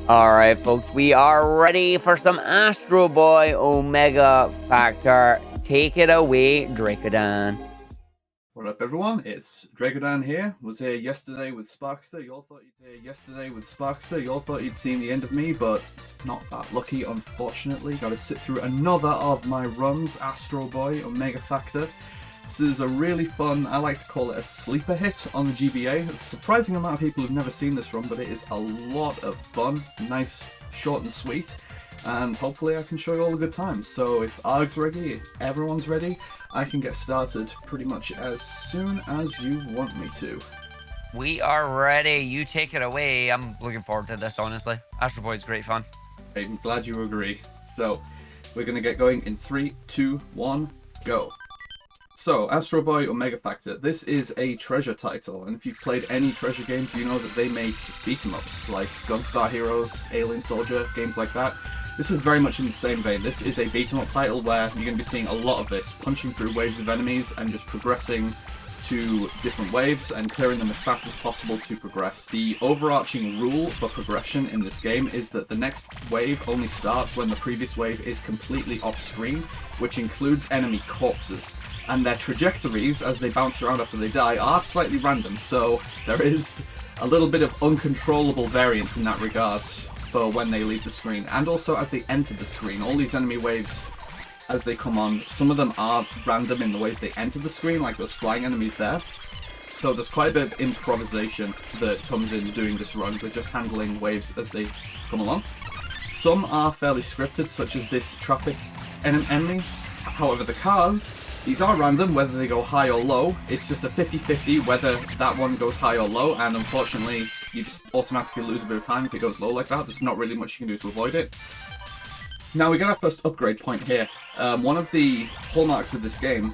Alright, folks, we are ready for some Astro Boy Omega Factor. Take it away, Drakodan. What up, everyone? It's Drakodan here. Was here yesterday with Sparkster. You all thought you'd seen the end of me, but not that lucky, unfortunately. Got to sit through another of my runs, Astro Boy Omega Factor. This is a really fun, I like to call it a sleeper hit on the GBA. It's a surprising amount of people who've never seen this run, but it is a lot of fun. Nice, short and sweet. And hopefully I can show you all a good time. So if Arg's ready, if everyone's ready, I can get started pretty much as soon as you want me to. We are ready. You take it away. I'm looking forward to this, honestly. Astro Boy is great fun. I'm glad you agree. So we're going to get going in 3, 2, 1, go. So, Astro Boy Omega Factor. This is a treasure title, and if you've played any treasure games, you know that they make beat-em-ups, like Gunstar Heroes, Alien Soldier, games like that. This is very much in the same vein. This is a beat-em-up title where you're going to be seeing a lot of this, punching through waves of enemies and just progressing to different waves and clearing them as fast as possible to progress. The overarching rule for progression in this game is that the next wave only starts when the previous wave is completely off-screen, which includes enemy corpses. And their trajectories, as they bounce around after they die, are slightly random, so there is a little bit of uncontrollable variance in that regard for when they leave the screen, and also as they enter the screen. All these enemy waves, as they come on, some of them are random in the ways they enter the screen, like those flying enemies there. So there's quite a bit of improvisation that comes in doing this run with just handling waves as they come along. Some are fairly scripted, such as this traffic enemy. However, the cars, these are random, whether they go high or low. It's just a 50-50 whether that one goes high or low, and unfortunately, you just automatically lose a bit of time if it goes low like that. There's not really much you can do to avoid it. Now we get our first upgrade point here. One of the hallmarks of this game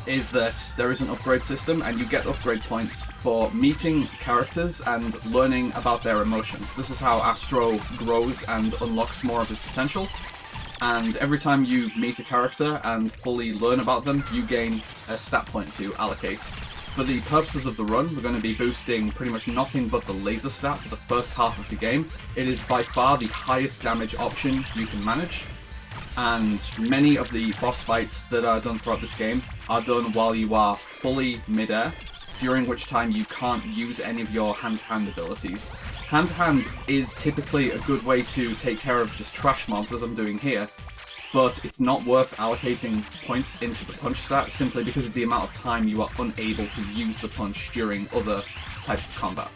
is that there is an upgrade system, and you get upgrade points for meeting characters and learning about their emotions. This is how Astro grows and unlocks more of his potential. And every time you meet a character and fully learn about them, you gain a stat point to allocate. For the purposes of the run, we're going to be boosting pretty much nothing but the laser stat for the first half of the game. It is by far the highest damage option you can manage, and many of the boss fights that are done throughout this game are done while you are fully mid-air, during which time you can't use any of your hand-to-hand abilities. Hand-to-hand is typically a good way to take care of just trash mobs, as I'm doing here, but it's not worth allocating points into the punch stat simply because of the amount of time you are unable to use the punch during other types of combat.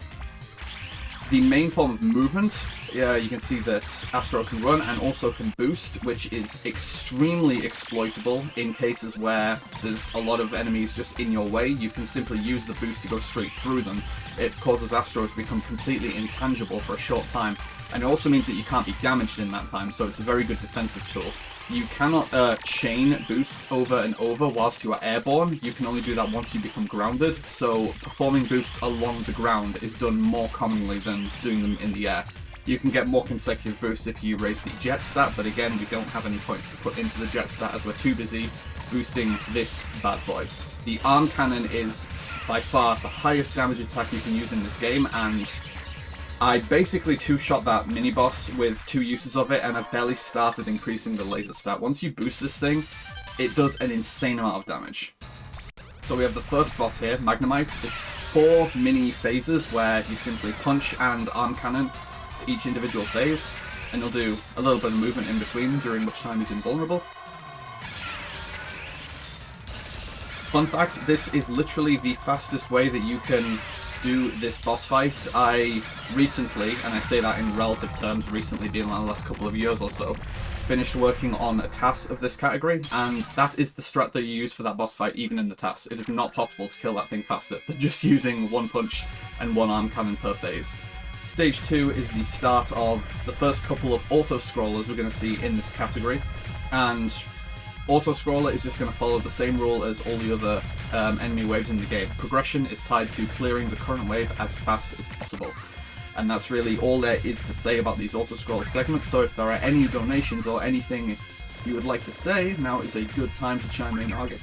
The main form of movement, you can see that Astro can run and also can boost, which is extremely exploitable in cases where there's a lot of enemies just in your way. You can simply use the boost to go straight through them. It causes Astro to become completely intangible for a short time, and it also means that you can't be damaged in that time, so it's a very good defensive tool. You cannot chain boosts over and over whilst you are airborne. You can only do that once you become grounded, so performing boosts along the ground is done more commonly than doing them in the air. You can get more consecutive boosts if you raise the jet stat, but again, we don't have any points to put into the jet stat as we're too busy boosting this bad boy. The arm cannon is by far the highest damage attack you can use in this game, and I basically two-shot that mini-boss with 2 uses of it, and I've barely started increasing the laser stat. Once you boost this thing, it does an insane amount of damage. So we have the first boss here, Magnemite. It's 4 mini phases where you simply punch and arm cannon each individual phase, and you'll do a little bit of movement in between, during which time he's invulnerable. Fun fact, this is literally the fastest way that you can do this boss fight. I recently, and I say that in relative terms, recently being like the last couple of years or so, finished working on a task of this category, and that is the strat that you use for that boss fight even in the task. It is not possible to kill that thing faster than just using 1 punch and 1 arm cannon per phase. Stage 2 is the start of the first couple of auto-scrollers we're going to see in this category, and auto-scroller is just going to follow the same rule as all the other enemy waves in the game. Progression is tied to clearing the current wave as fast as possible. And that's really all there is to say about these auto-scroller segments, so if there are any donations or anything you would like to say, now is a good time to chime in, Argit.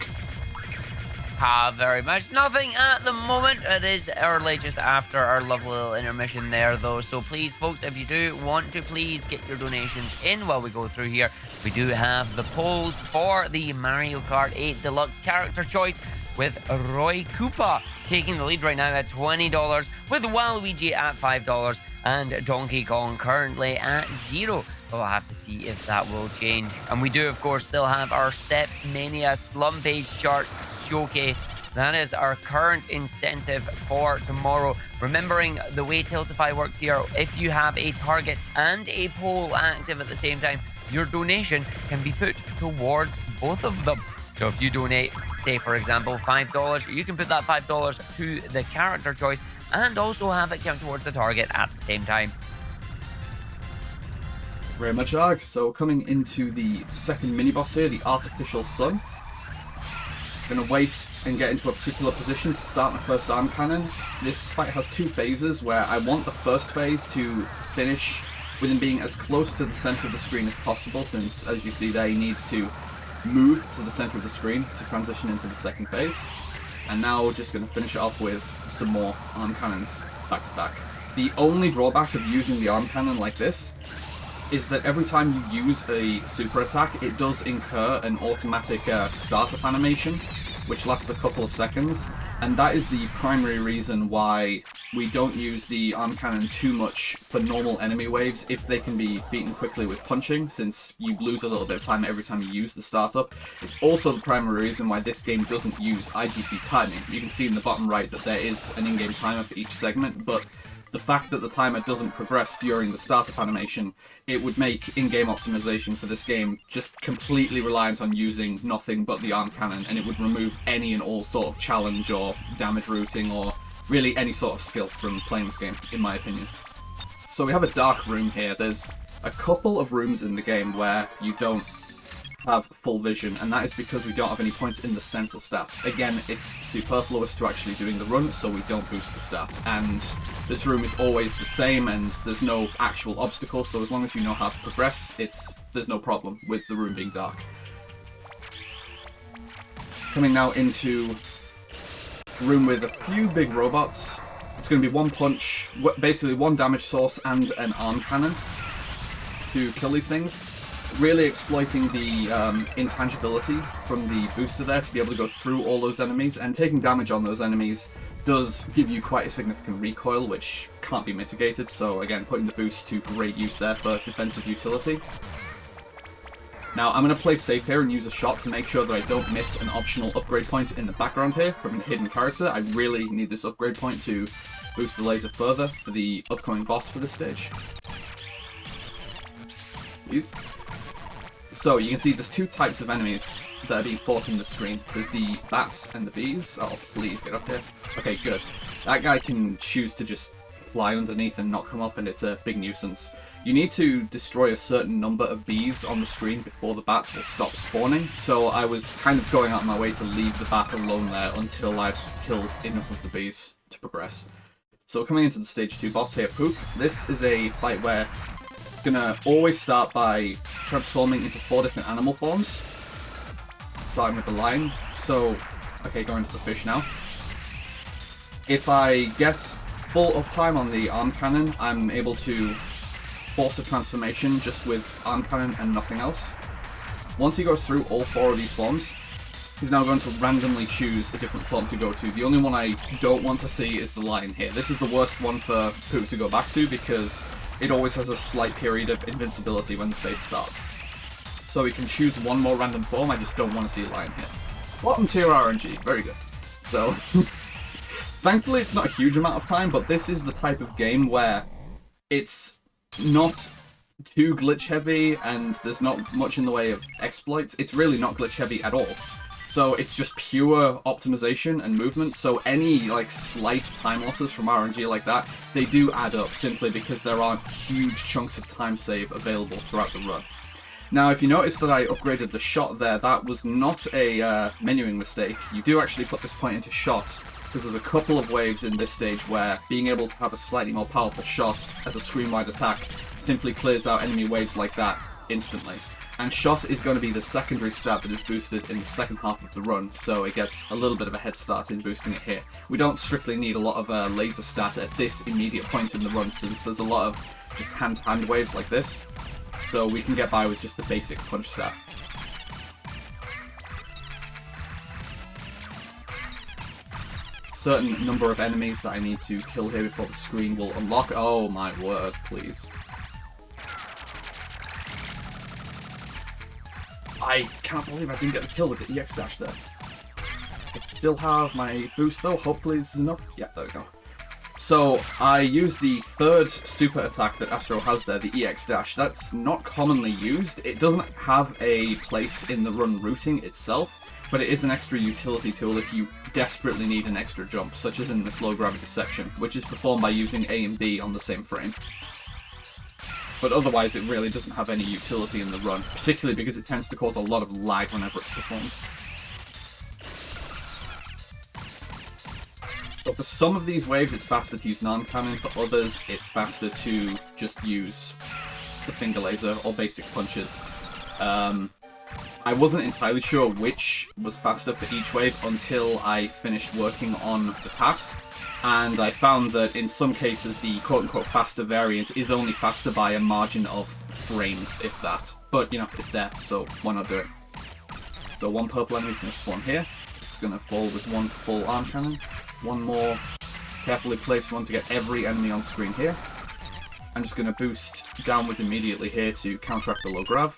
have very much. Nothing at the moment. It is early just after our lovely little intermission there, though. So please, folks, if you do want to, please get your donations in while we go through here. We do have the polls for the Mario Kart 8 Deluxe character choice, with Roy Koopa taking the lead right now at $20, with Waluigi at $5, and Donkey Kong currently at $0. We'll have to see if that will change. And we do, of course, still have our Step Mania Slum Page Charts Showcase. That is our current incentive for tomorrow. Remembering the way Tiltify works here, if you have a target and a poll active at the same time, your donation can be put towards both of them. So if you donate, say for example, $5, you can put that $5 to the character choice and also have it count towards the target at the same time. Very much, Arg. So coming into the second mini-boss here, the Artificial Sun. I'm going to wait and get into a particular position to start my first arm cannon. This fight has two phases where I want the first phase to finish with him being as close to the center of the screen as possible, since, as you see there, he needs to move to the center of the screen to transition into the second phase. And now we're just going to finish it off with some more arm cannons back to back. The only drawback of using the arm cannon like this is that every time you use a super attack, it does incur an automatic startup animation, which lasts a couple of seconds, and that is the primary reason why we don't use the arm cannon too much for normal enemy waves if they can be beaten quickly with punching, since you lose a little bit of time every time you use the startup. It's also the primary reason why this game doesn't use IGP timing. You can see in the bottom right that there is an in-game timer for each segment, but the fact that the timer doesn't progress during the startup animation, it would make in-game optimization for this game just completely reliant on using nothing but the arm cannon, and it would remove any and all sort of challenge or damage routing or really any sort of skill from playing this game, in my opinion. So we have a dark room here. There's a couple of rooms in the game where you don't have full vision, and that is because we don't have any points in the sensor stat. Again, it's superfluous to actually doing the run, so we don't boost the stat. And this room is always the same, and there's no actual obstacles, so as long as you know how to progress, there's no problem with the room being dark. Coming now into a room with a few big robots. It's going to be one punch, basically one damage source and an arm cannon to kill these things. Really exploiting the intangibility from the booster there to be able to go through all those enemies, and taking damage on those enemies does give you quite a significant recoil, which can't be mitigated, so again, putting the boost to great use there for defensive utility. Now, I'm going to play safe here and use a shot to make sure that I don't miss an optional upgrade point in the background here from a hidden character. I really need this upgrade point to boost the laser further for the upcoming boss for this stage. Please. So you can see there's two types of enemies that are being fought on the screen. There's the bats and the bees. Oh, please get up here. Okay, good. That guy can choose to just fly underneath and not come up, and it's a big nuisance. You need to destroy a certain number of bees on the screen before the bats will stop spawning, so I was kind of going out of my way to leave the bat alone there until I'd killed enough of the bees to progress. So coming into the stage 2 boss here, Poop. This is a fight where gonna always start by transforming into 4 different animal forms, starting with the lion. So, okay, going to the fish now. If I get full uptime on the arm cannon, I'm able to force a transformation just with arm cannon and nothing else. Once he goes through all 4 of these forms, he's now going to randomly choose a different form to go to. The only one I don't want to see is the lion here. This is the worst one for Pooh to go back to because it always has a slight period of invincibility when the phase starts. So we can choose one more random form, I just don't want to see a lion here. Bottom tier RNG, very good. So, thankfully it's not a huge amount of time, but this is the type of game where it's not too glitch heavy and there's not much in the way of exploits. It's really not glitch heavy at all. So it's just pure optimization and movement, so any like slight time losses from RNG like that, they do add up simply because there aren't huge chunks of time save available throughout the run. Now if you notice that I upgraded the shot there, that was not a menuing mistake. You do actually put this point into shot because there's a couple of waves in this stage where being able to have a slightly more powerful shot as a screen-wide attack simply clears out enemy waves like that instantly. And shot is going to be the secondary stat that is boosted in the second half of the run, so it gets a little bit of a head start in boosting it here. We don't strictly need a lot of laser stat at this immediate point in the run, since there's a lot of just hand-to-hand waves like this, so we can get by with just the basic punch stat. Certain number of enemies that I need to kill here before the screen will unlock. Oh my word, please. I can't believe I didn't get the kill with the EX dash there. I still have my boost though, hopefully this is enough. Yeah, there we go. So, I use the third super attack that Astro has there, the EX dash. That's not commonly used. It doesn't have a place in the run routing itself, but it is an extra utility tool if you desperately need an extra jump, such as in this low gravity section, which is performed by using A and B on the same frame. But otherwise it really doesn't have any utility in the run, particularly because it tends to cause a lot of lag whenever it's performed. But for some of these waves it's faster to use non-cannon, for others it's faster to just use the finger laser or basic punches. I wasn't entirely sure which was faster for each wave until I finished working on the pass. And I found that in some cases the quote-unquote faster variant is only faster by a margin of frames, if that. But, you know, it's there, so why not do it? So one purple enemy is going to spawn here. It's going to fall with one full arm cannon. One more carefully placed one to get every enemy on screen here. I'm just going to boost downwards immediately here to counteract the low grav.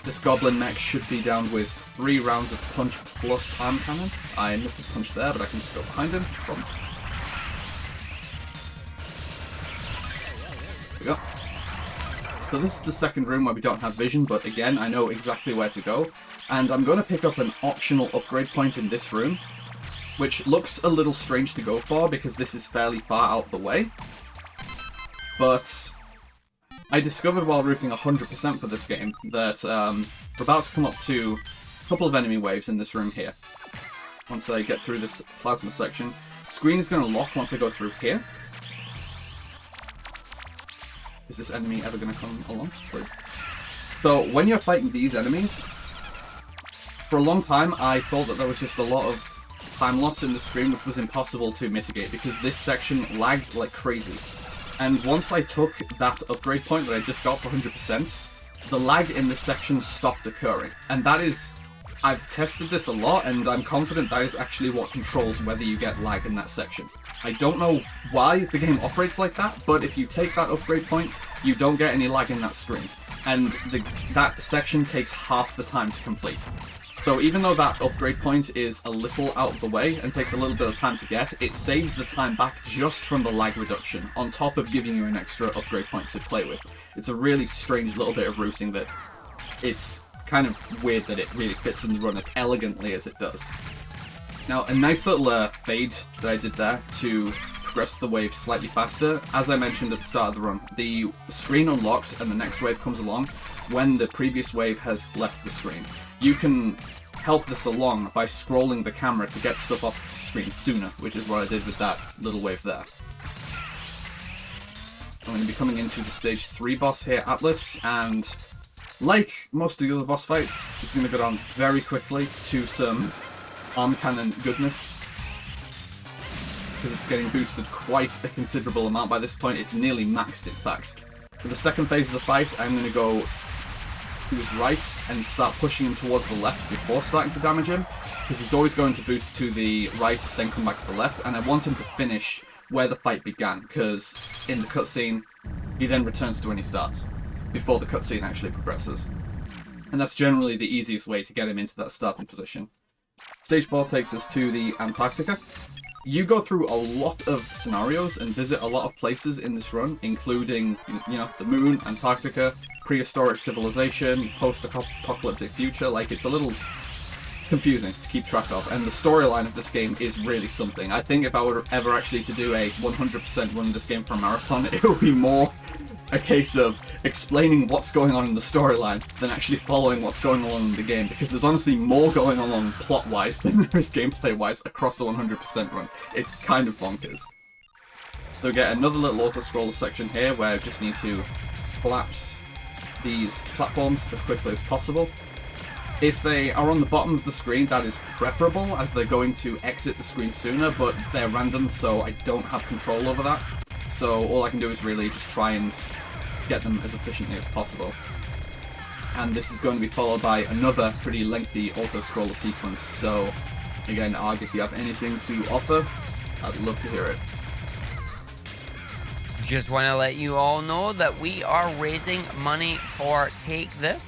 This goblin mech should be down with 3 rounds of punch plus arm cannon. I missed a punch there, but I can just go behind him. Boom. There we go. So this is the second room where we don't have vision, but again, I know exactly where to go. And I'm going to pick up an optional upgrade point in this room, which looks a little strange to go for because this is fairly far out of the way. But I discovered while routing 100% for this game that we're about to come up to a couple of enemy waves in this room here. Once I get through this plasma section, screen is going to lock once I go through here. Is this enemy ever going to come along? Please. So when you're fighting these enemies, for a long time I thought that there was just a lot of time loss in the screen which was impossible to mitigate because this section lagged like crazy. And once I took that upgrade point that I just got for 100%, the lag in this section stopped occurring. And that is, I've tested this a lot and I'm confident that is actually what controls whether you get lag in that section. I don't know why the game operates like that, but if you take that upgrade point, you don't get any lag in that screen. And that section takes half the time to complete. So even though that upgrade point is a little out of the way and takes a little bit of time to get, it saves the time back just from the lag reduction, on top of giving you an extra upgrade point to play with. It's a really strange little bit of routing that it's kind of weird that it really fits in the run as elegantly as it does. Now, a nice little fade that I did there to progress the wave slightly faster. As I mentioned at the start of the run, the screen unlocks and the next wave comes along when the previous wave has left the screen. You can help this along by scrolling the camera to get stuff off the screen sooner, which is what I did with that little wave there. I'm going to be coming into the stage 3 boss here, Atlas, and like most of the other boss fights, it's going to go down very quickly to some arm cannon goodness, because it's getting boosted quite a considerable amount by this point. It's nearly maxed, in fact. For the second phase of the fight, I'm going to go to his right and start pushing him towards the left before starting to damage him, because he's always going to boost to the right, then come back to the left, and I want him to finish where the fight began, because in the cutscene, he then returns to when he starts, before the cutscene actually progresses. And that's generally the easiest way to get him into that starting position. Stage 4 takes us to the Antarctica. You go through a lot of scenarios and visit a lot of places in this run, including, you know, the moon, Antarctica, prehistoric civilization, post-apocalyptic future. Like, it's a little confusing to keep track of, and the storyline of this game is really something. I think if I were ever actually to do a 100% run of this game for a marathon, it would be more a case of explaining what's going on in the storyline than actually following what's going on in the game, because there's honestly more going on plot-wise than there is gameplay-wise across the 100% run. It's kind of bonkers. So we get another little auto-scroller section here where I just need to collapse these platforms as quickly as possible. If they are on the bottom of the screen, that is preferable, as they're going to exit the screen sooner, but they're random, so I don't have control over that. So all I can do is really just try and get them as efficiently as possible. And this is going to be followed by another pretty lengthy auto-scroller sequence, so again, Arg, if you have anything to offer, I'd love to hear it. Just want to let you all know that we are raising money for Take This.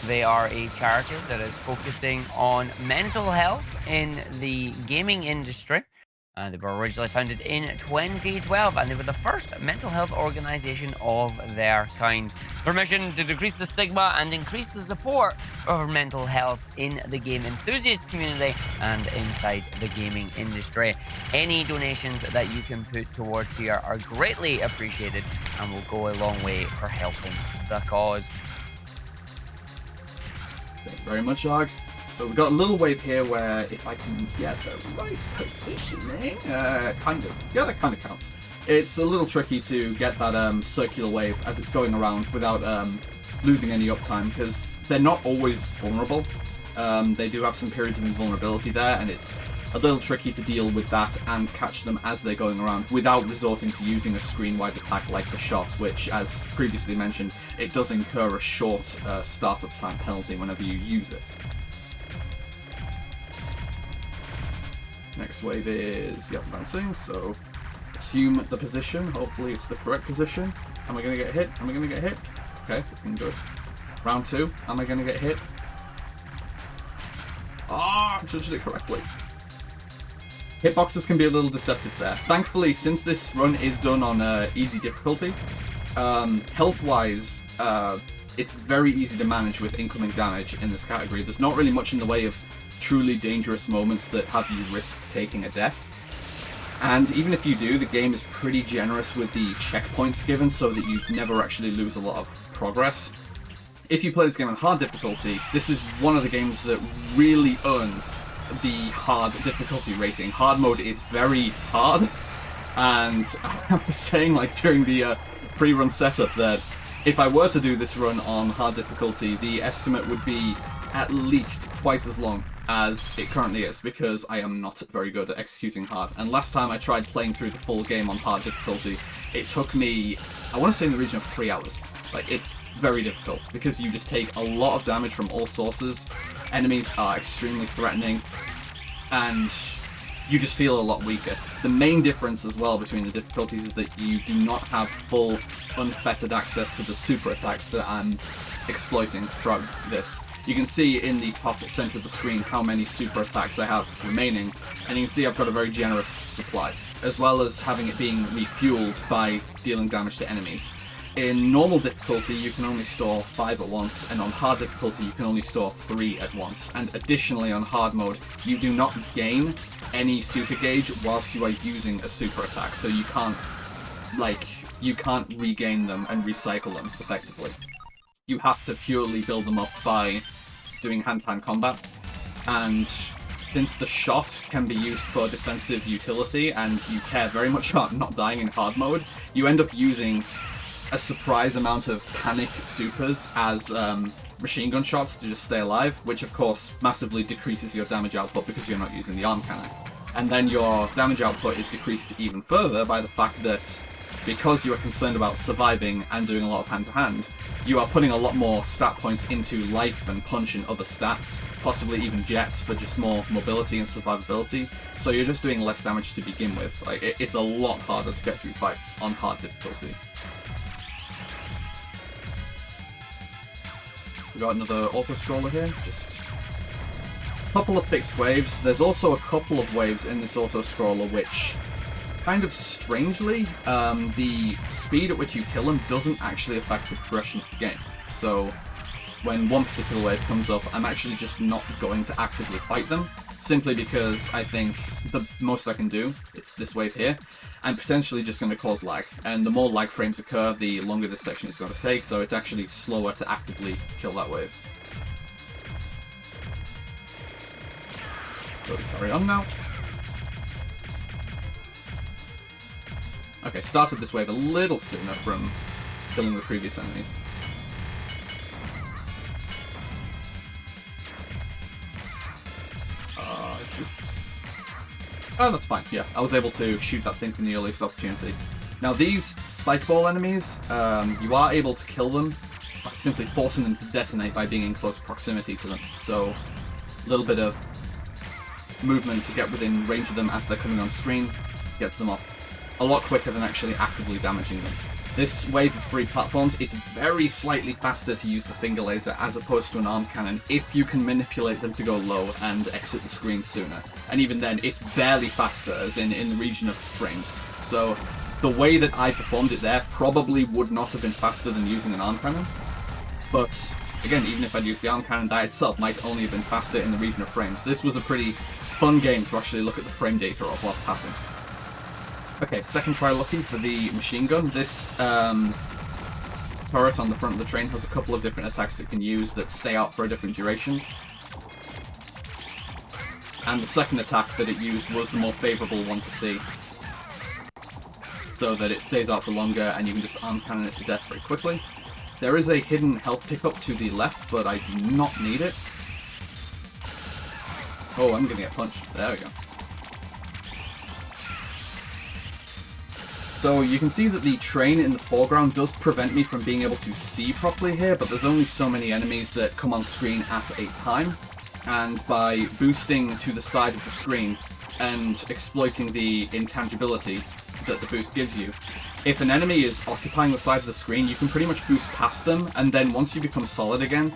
They are a charity that is focusing on mental health in the gaming industry. They were originally founded in 2012, and they were the first mental health organization of their kind. Their mission to decrease the stigma and increase the support of mental health in the game enthusiast community and inside the gaming industry. Any donations that you can put towards here are greatly appreciated and will go a long way for helping the cause. Thank you very much, Arg. So we've got a little wave here where if I can get the right positioning, kind of, yeah, that kind of counts. It's a little tricky to get that circular wave as it's going around without losing any uptime, because they're not always vulnerable. They do have some periods of invulnerability there, and it's a little tricky to deal with that and catch them as they're going around without resorting to using a screen-wide attack like the shot, which, as previously mentioned, it does incur a short startup time penalty whenever you use it. Next wave is, yep, advancing, so assume the position. Hopefully it's the correct position. Am I going to get hit? Am I going to get hit? Okay, looking good. Round 2, am I going to get hit? Ah, I judged it correctly. Hitboxes can be a little deceptive there. Thankfully, since this run is done on easy difficulty, health-wise, it's very easy to manage with incoming damage in this category. There's not really much in the way of truly dangerous moments that have you risk taking a death. And even if you do, the game is pretty generous with the checkpoints given so that you never actually lose a lot of progress. If you play this game on hard difficulty, this is one of the games that really earns the hard difficulty rating. Hard mode is very hard, and I was saying like during the pre-run setup that if I were to do this run on hard difficulty, the estimate would be at least twice as long as it currently is, because I am not very good at executing hard. And last time I tried playing through the full game on hard difficulty, it took me, I want to say in the region of 3 hours. Like, it's very difficult, because you just take a lot of damage from all sources, enemies are extremely threatening, and you just feel a lot weaker. The main difference as well between the difficulties is that you do not have full, unfettered access to the super attacks that I'm exploiting throughout this. You can see in the top center of the screen how many super attacks I have remaining, and you can see I've got a very generous supply, as well as having it being refueled by dealing damage to enemies. In normal difficulty, you can only store 5 at once, and on hard difficulty, you can only store 3 at once. And additionally, on hard mode, you do not gain any super gauge whilst you are using a super attack, so you can't regain them and recycle them effectively. You have to purely build them up by doing hand-to-hand combat, and since the shot can be used for defensive utility and you care very much about not dying in hard mode, you end up using a surprise amount of panic supers as machine gun shots to just stay alive, which of course massively decreases your damage output because you're not using the arm cannon. And then your damage output is decreased even further by the fact that because you are concerned about surviving and doing a lot of hand-to-hand, you are putting a lot more stat points into life and punch and other stats, possibly even jets for just more mobility and survivability, so you're just doing less damage to begin with. Like, it's a lot harder to get through fights on hard difficulty. We got another auto-scroller here, just a couple of fixed waves. There's also a couple of waves in this auto-scroller which, kind of strangely, the speed at which you kill them doesn't actually affect the progression of the game. So when one particular wave comes up, I'm actually just not going to actively fight them, simply because I think the most I can do, it's this wave here, I'm potentially just going to cause lag. And the more lag frames occur, the longer this section is going to take, so it's actually slower to actively kill that wave. So we carry on now. Okay, started this wave a little sooner from killing the previous enemies. Oh, that's fine, yeah. I was able to shoot that thing from the earliest opportunity. Now these spike ball enemies, you are able to kill them by simply forcing them to detonate by being in close proximity to them. So, a little bit of movement to get within range of them as they're coming on screen gets them off a lot quicker than actually actively damaging them. This wave of 3 platforms, it's very slightly faster to use the finger laser as opposed to an arm cannon if you can manipulate them to go low and exit the screen sooner. And even then, it's barely faster, as in the region of frames. So the way that I performed it there probably would not have been faster than using an arm cannon. But again, even if I'd used the arm cannon, that itself might only have been faster in the region of frames. This was a pretty fun game to actually look at the frame data of whilst passing. Okay, second try looking for the machine gun. This turret on the front of the train has a couple of different attacks it can use that stay out for a different duration. And the second attack that it used was the more favourable one to see, so that it stays out for longer and you can just arm cannon it to death very quickly. There is a hidden health pickup to the left, but I do not need it. Oh, I'm gonna get punched. There we go. So you can see that the train in the foreground does prevent me from being able to see properly here, but there's only so many enemies that come on screen at a time. And by boosting to the side of the screen and exploiting the intangibility that the boost gives you, if an enemy is occupying the side of the screen, you can pretty much boost past them, and then once you become solid again,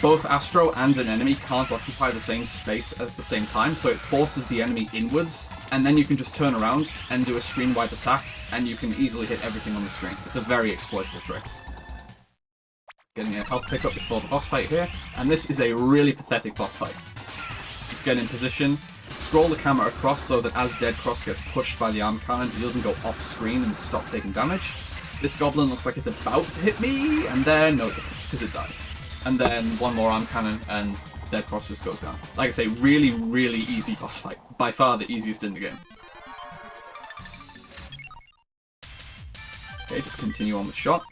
both Astro and an enemy can't occupy the same space at the same time, so it forces the enemy inwards, and then you can just turn around and do a screen-wide attack, and you can easily hit everything on the screen. It's a very exploitable trick. Getting a health pickup before the boss fight here, and this is a really pathetic boss fight. Just get in position, scroll the camera across so that as Dead Cross gets pushed by the arm cannon, he doesn't go off screen and stop taking damage. This goblin looks like it's about to hit me, and then no it doesn't, because it dies. And then one more arm cannon, and Dead Cross just goes down. Like I say, really, really easy boss fight. By far the easiest in the game. Okay, just continue on with shot.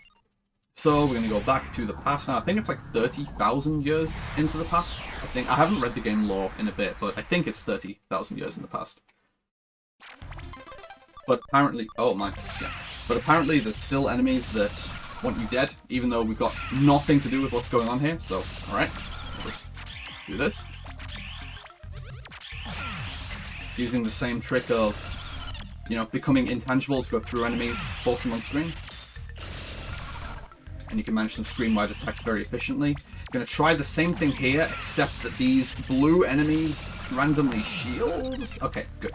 So we're going to go back to the past now. I think it's like 30,000 years into the past. I haven't read the game lore in a bit, but I think it's 30,000 years in the past. But apparently, oh my, yeah. But apparently there's still enemies that want you dead, even though we've got nothing to do with what's going on here. So, alright, let's do this. Using the same trick of, you know, becoming intangible to go through enemies, force them on screen. And you can manage some screen-wide attacks very efficiently. Going to try the same thing here, except that these blue enemies randomly shield. Okay, good.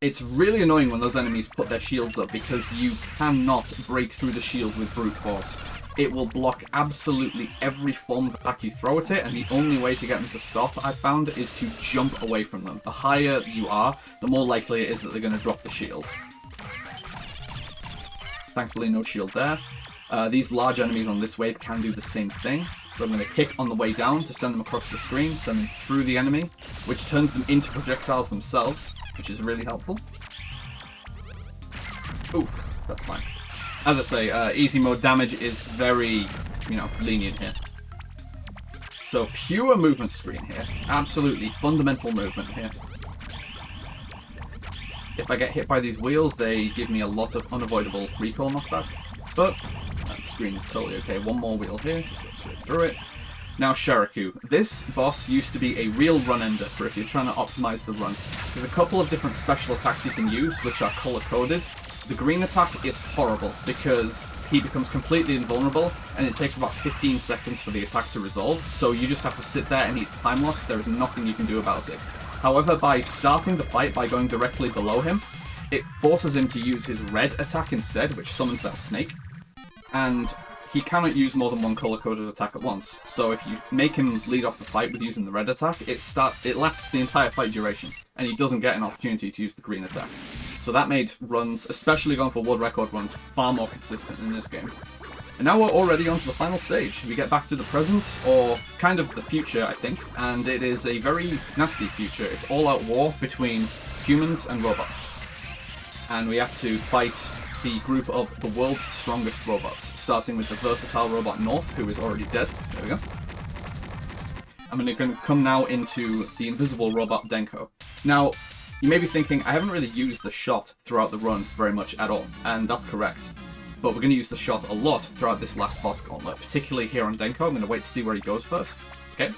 It's really annoying when those enemies put their shields up because you cannot break through the shield with brute force. It will block absolutely every form of attack you throw at it, and the only way to get them to stop, I've found, is to jump away from them. The higher you are, the more likely it is that they're going to drop the shield. Thankfully, no shield there. These large enemies on this wave can do the same thing. So I'm going to kick on the way down to send them across the screen, send them through the enemy, which turns them into projectiles themselves, which is really helpful. Ooh, that's fine. As I say, easy mode damage is very, you know, lenient here. So pure movement screen here. Absolutely fundamental movement here. If I get hit by these wheels, they give me a lot of unavoidable recoil knockback. But that screen is totally okay. One more wheel here, just go straight through it. Now Sharaku. This boss used to be a real run ender for if you're trying to optimize the run. There's a couple of different special attacks you can use, which are color-coded. The green attack is horrible because he becomes completely invulnerable and it takes about 15 seconds for the attack to resolve, so you just have to sit there and eat time loss. There is nothing you can do about it. However, by starting the fight by going directly below him, it forces him to use his red attack instead, which summons that snake. And he cannot use more than one color-coded attack at once. So if you make him lead off the fight with using the red attack, it lasts the entire fight duration, and he doesn't get an opportunity to use the green attack. So that made runs, especially going for world record runs, far more consistent in this game. And now we're already on to the final stage. We get back to the present, or kind of the future, I think, and it is a very nasty future. It's all-out war between humans and robots. And we have to fight the group of the world's strongest robots, starting with the versatile robot North, who is already dead. There we go. I'm going to come now into the invisible robot Denko. Now, You may be thinking, I haven't really used the shot throughout the run very much at all, and that's correct. But we're going to use the shot a lot throughout this last boss gauntlet, particularly here on Denko. I'm going to wait to see where he goes first. Okay.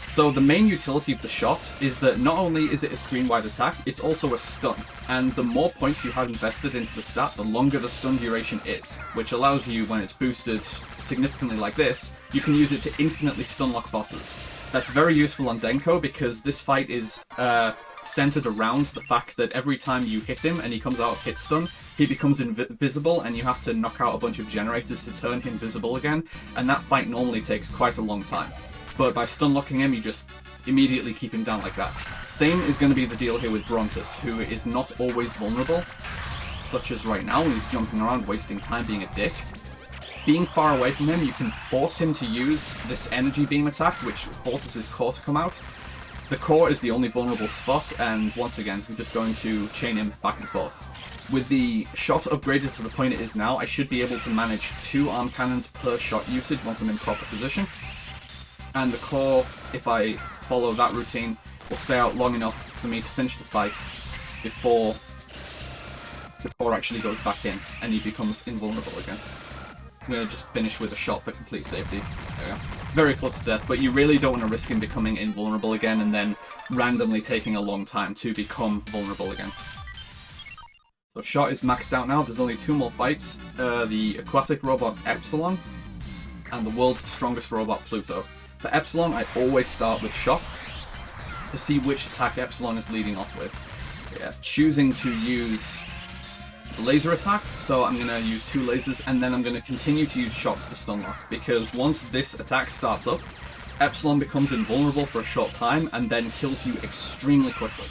So the main utility of the shot is that not only is it a screen-wide attack, it's also a stun. And the more points you have invested into the stat, the longer the stun duration is, which allows you, when it's boosted significantly like this, you can use it to infinitely stun lock bosses. That's very useful on Denko because this fight is centered around the fact that every time you hit him and he comes out of hit stun, he becomes invisible and you have to knock out a bunch of generators to turn him visible again, and that fight normally takes quite a long time. But by stun locking him, you just immediately keep him down like that. Same is going to be the deal here with Brontus, who is not always vulnerable, such as right now when he's jumping around wasting time being a dick. Being far away from him, you can force him to use this energy beam attack, which forces his core to come out. The core is the only vulnerable spot, and once again, I'm just going to chain him back and forth. With the shot upgraded to the point it is now, I should be able to manage 2 arm cannons per shot usage once I'm in proper position. And the core, if I follow that routine, will stay out long enough for me to finish the fight before the core actually goes back in and he becomes invulnerable again. I'm going to just finish with a shot for complete safety. There we go. Very close to death, but you really don't want to risk him becoming invulnerable again and then randomly taking a long time to become vulnerable again. So shot is maxed out now. There's only 2 more fights. The aquatic robot Epsilon and the world's strongest robot Pluto. For Epsilon, I always start with shot to see which attack Epsilon is leading off with. Yeah, choosing to use laser attack, so I'm going to use 2 lasers, and then I'm going to continue to use shots to stun lock, because once this attack starts up, Epsilon becomes invulnerable for a short time, and then kills you extremely quickly.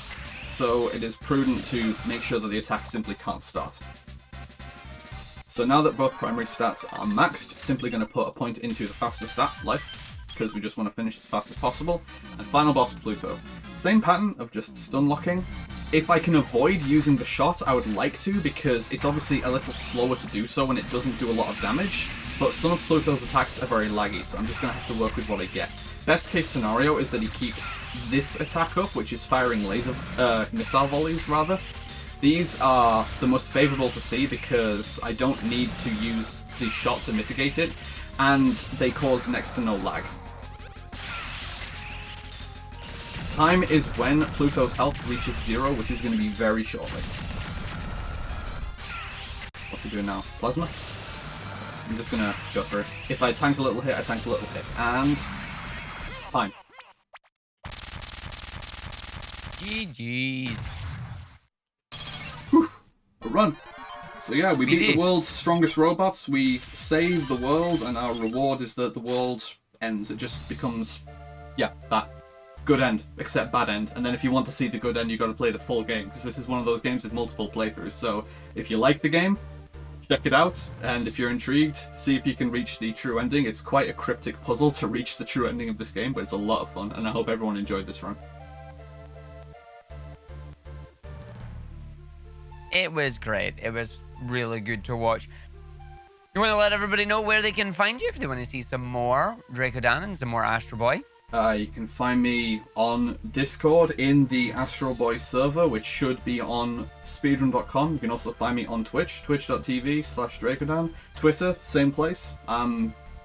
So it is prudent to make sure that the attack simply can't start. So now that both primary stats are maxed, simply going to put a point into the fastest stat, life, because we just want to finish as fast as possible. And final boss, Pluto. Same pattern of just stun locking. If I can avoid using the shot, I would like to, because it's obviously a little slower to do so and it doesn't do a lot of damage, but some of Pluto's attacks are very laggy, so I'm just going to have to work with what I get. Best case scenario is that he keeps this attack up, which is firing laser missile volleys, rather. These are the most favourable to see because I don't need to use the shot to mitigate it, and they cause next to no lag. Time is when Pluto's health reaches 0, which is going to be very shortly. What's he doing now? Plasma? I'm just going to go for it. If I tank a little hit, I tank a little hit. And... fine. GG's. Whew. A run. So yeah, we beat the world's strongest robots, we saved the world, and our reward is that the world ends. It just becomes... yeah, that. Good end, except bad end. And then if you want to see the good end, you've got to play the full game, because this is one of those games with multiple playthroughs. So if you like the game, check it out, and if you're intrigued, see if you can reach the true ending. It's quite a cryptic puzzle to reach the true ending of this game, but it's a lot of fun, and I hope everyone enjoyed this run. It was great. It was really good to watch. You want to let everybody know where they can find you if they want to see some more Drakodan and some more Astro Boy? You can find me on Discord in the Astro Boy server, which should be on speedrun.com. You can also find me on Twitch, twitch.tv/Drakodan. Twitter, same place.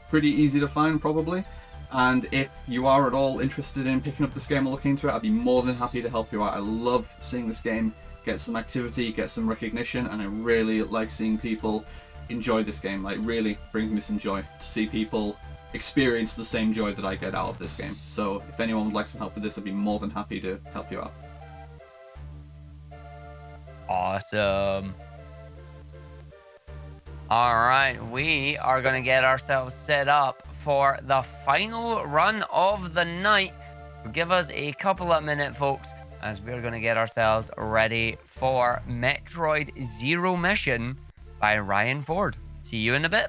Pretty easy to find, probably. And if you are at all interested in picking up this game or looking into it, I'd be more than happy to help you out. I love seeing this game get some activity, get some recognition, and I really like seeing people enjoy this game. Like, really brings me some joy to see people experience the same joy that I get out of this game. So if anyone would like some help with this, I'd be more than happy to help you out. Awesome. Alright, we are going to get ourselves set up for the final run of the night. Give us a couple of minutes, folks, as we're going to get ourselves ready for Metroid Zero Mission by Ryan Ford. See you in a bit.